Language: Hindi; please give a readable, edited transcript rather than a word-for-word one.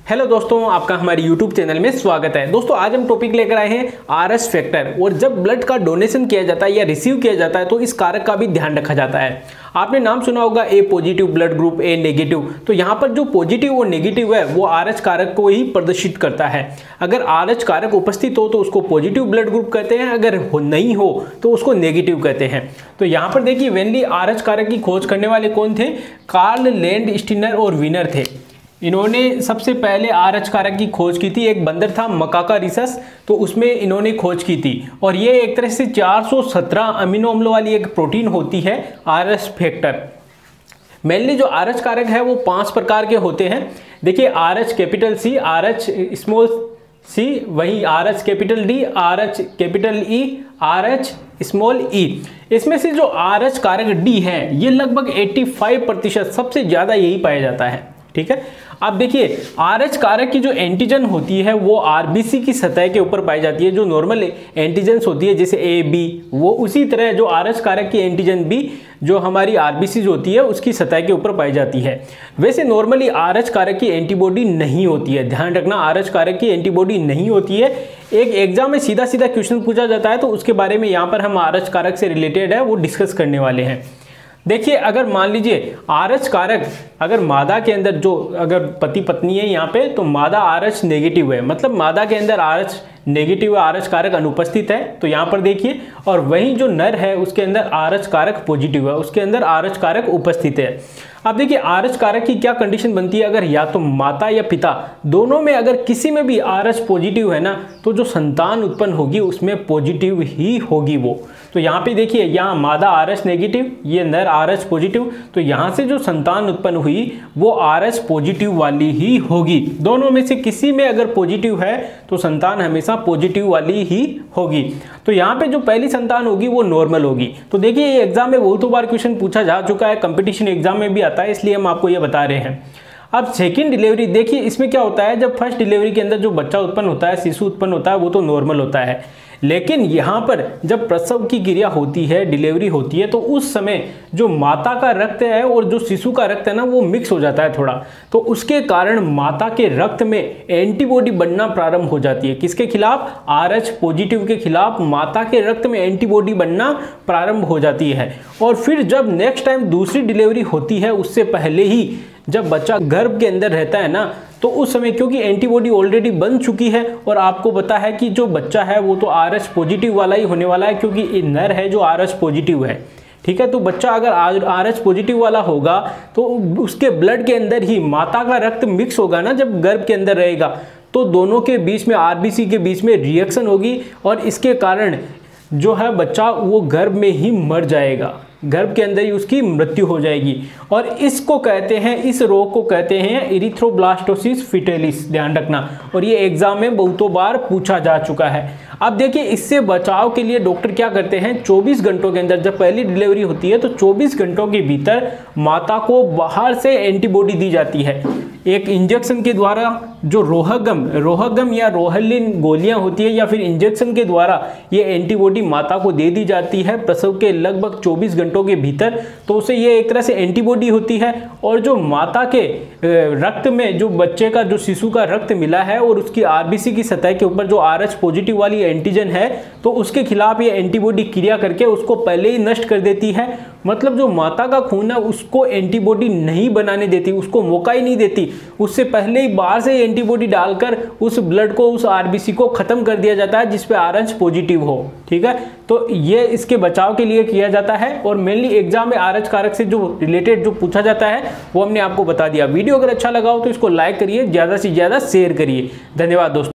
हेलो दोस्तों, आपका हमारे YouTube चैनल में स्वागत है। दोस्तों आज हम टॉपिक लेकर आए हैं आरएच फैक्टर। और जब ब्लड का डोनेशन किया जाता है या रिसीव किया जाता है तो इस कारक का भी ध्यान रखा जाता है। आपने नाम सुना होगा ए पॉजिटिव ब्लड ग्रुप, ए नेगेटिव। तो यहाँ पर जो पॉजिटिव और नेगेटिव है वो आरएच कारक को ही प्रदर्शित करता है। अगर आरएच कारक उपस्थित हो तो उसको पॉजिटिव ब्लड ग्रुप कहते हैं, अगर नहीं हो तो उसको नेगेटिव कहते हैं। तो यहाँ पर देखिए वेनली आरएच कारक की खोज करने वाले कौन थे? कार्ल लैंडस्टीनर और वीनर थे। इन्होंने सबसे पहले आरएच कारक की खोज की थी। एक बंदर था मकाका रिसस, तो उसमें इन्होंने खोज की थी। और ये एक तरह से 417 अमीनो अम्लों वाली एक प्रोटीन होती है आरएच फैक्टर। मेनली जो आरएच कारक है वो 5 प्रकार के होते हैं। देखिए Rh capital C, Rh small C, वही Rh capital D, Rh capital E, Rh small E. इसमें से जो आरएच कारक डी है ये लगभग 85% सबसे ज़्यादा यही पाया जाता है। ठीक है, अब देखिए आरएच कारक की जो एंटीजन होती है वो आरबीसी की सतह के ऊपर पाई जाती है। जो नॉर्मल एंटीजन्स होती है जैसे ए बी, वो उसी तरह जो आरएच कारक की एंटीजन बी जो हमारी आरबीसी होती है उसकी सतह के ऊपर पाई जाती है। वैसे नॉर्मली आरएच कारक की एंटीबॉडी नहीं होती है, ध्यान रखना, आरएच कारक की एंटीबॉडी नहीं होती है। एक एग्जाम में सीधा सीधा क्वेश्चन पूछा जाता है तो उसके बारे में यहाँ पर हम आरएच कारक से रिलेटेड है वो डिस्कस करने वाले हैं। देखिए अगर मान लीजिए आरएच कारक अगर मादा के अंदर जो अगर पति पत्नी है यहाँ पे, तो मादा आरएच नेगेटिव है, मतलब मादा के अंदर आरएच नेगेटिव आरएच कारक अनुपस्थित है, तो यहाँ पर देखिए। और वहीं जो नर है उसके अंदर आरएच कारक पॉजिटिव है, उसके अंदर आरएच कारक उपस्थित है। अब देखिए आरएच कारक की क्या कंडीशन बनती है? अगर या तो माता या पिता दोनों में अगर किसी में भी आरएच पॉजिटिव है ना, तो जो संतान उत्पन्न होगी उसमें पॉजिटिव ही होगी वो। तो यहाँ पे देखिए, यहाँ मादा आरएच नेगेटिव, ये नर आरएच पॉजिटिव, तो यहाँ से जो संतान उत्पन्न हुई वो आरएच पॉजिटिव वाली ही होगी। दोनों में से किसी में अगर पॉजिटिव है तो संतान हमेशा पॉजिटिव वाली ही होगी। तो यहाँ पे जो पहली संतान होगी वो नॉर्मल होगी। तो देखिए ये एग्जाम में बहुत बार क्वेश्चन पूछा जा चुका है, कंपटीशन एग्जाम में भी आता है, इसलिए हम आपको ये बता रहे हैं। अब सेकंड डिलीवरी देखिए, इसमें क्या होता है, जब फर्स्ट डिलीवरी के अंदर जो बच्चा उत्पन्न होता है, शिशु उत्पन्न होता है, वो तो नॉर्मल होता है। लेकिन यहाँ पर जब प्रसव की क्रिया होती है, डिलीवरी होती है, तो उस समय जो माता का रक्त है और जो शिशु का रक्त है ना वो मिक्स हो जाता है थोड़ा। तो उसके कारण माता के रक्त में एंटीबॉडी बनना प्रारंभ हो जाती है। किसके खिलाफ? आरएच पॉजिटिव के खिलाफ माता के रक्त में एंटीबॉडी बनना प्रारंभ हो जाती है। और फिर जब नेक्स्ट टाइम दूसरी डिलीवरी होती है उससे पहले ही जब बच्चा गर्भ के अंदर रहता है ना, तो उस समय क्योंकि एंटीबॉडी ऑलरेडी बन चुकी है और आपको पता है कि जो बच्चा है वो तो आरएच पॉजिटिव वाला ही होने वाला है, क्योंकि ये नर है जो आरएच पॉजिटिव है। ठीक है, तो बच्चा अगर आरएच पॉजिटिव वाला होगा तो उसके ब्लड के अंदर ही माता का रक्त मिक्स होगा ना, जब गर्भ के अंदर रहेगा, तो दोनों के बीच में आरबीसी के बीच में रिएक्शन होगी और इसके कारण जो है बच्चा वो गर्भ में ही मर जाएगा, गर्भ के अंदर ही उसकी मृत्यु हो जाएगी। और इसको कहते हैं, इस रोग को कहते हैं इरिथ्रोब्लास्टोसिस फिटेलिस, ध्यान रखना। और ये एग्जाम में बहुतों बार पूछा जा चुका है। अब देखिए इससे बचाव के लिए डॉक्टर क्या करते हैं, 24 घंटों के अंदर जब पहली डिलीवरी होती है तो 24 घंटों के भीतर माता को बाहर से एंटीबॉडी दी जाती है एक इंजेक्शन के द्वारा। जो रोहगम या रोहलिन गोलियां होती है या फिर इंजेक्शन के द्वारा ये एंटीबॉडी माता को दे दी जाती है प्रसव के लगभग 24 घंटों के भीतर। तो उसे ये एक तरह से एंटीबॉडी होती है। और जो माता के रक्त में जो बच्चे का जो शिशु का रक्त मिला है और उसकी आरबीसी की सतह के ऊपर जो आरएच पॉजिटिव वाली एंटीजन है, तो उसके खिलाफ ये एंटीबॉडी क्रिया करके उसको पहले ही नष्ट कर देती है। मतलब जो माता का खून है उसको एंटीबॉडी नहीं बनाने देती, उसको मौका ही नहीं देती, उससे पहले ही बाहर से एंटीबॉडी डालकर उस ब्लड को, उस आरबीसी को खत्म कर दिया जाता है जिसपे आरएच पॉजिटिव हो। ठीक है, तो ये इसके बचाव के लिए किया जाता है। और मेनली एग्जाम में आरएच कारक से जो रिलेटेड जो पूछा जाता है वो हमने आपको बता दिया। वीडियो अगर अच्छा लगा हो तो इसको लाइक करिए, ज़्यादा से ज़्यादा शेयर करिए। धन्यवाद दोस्तों।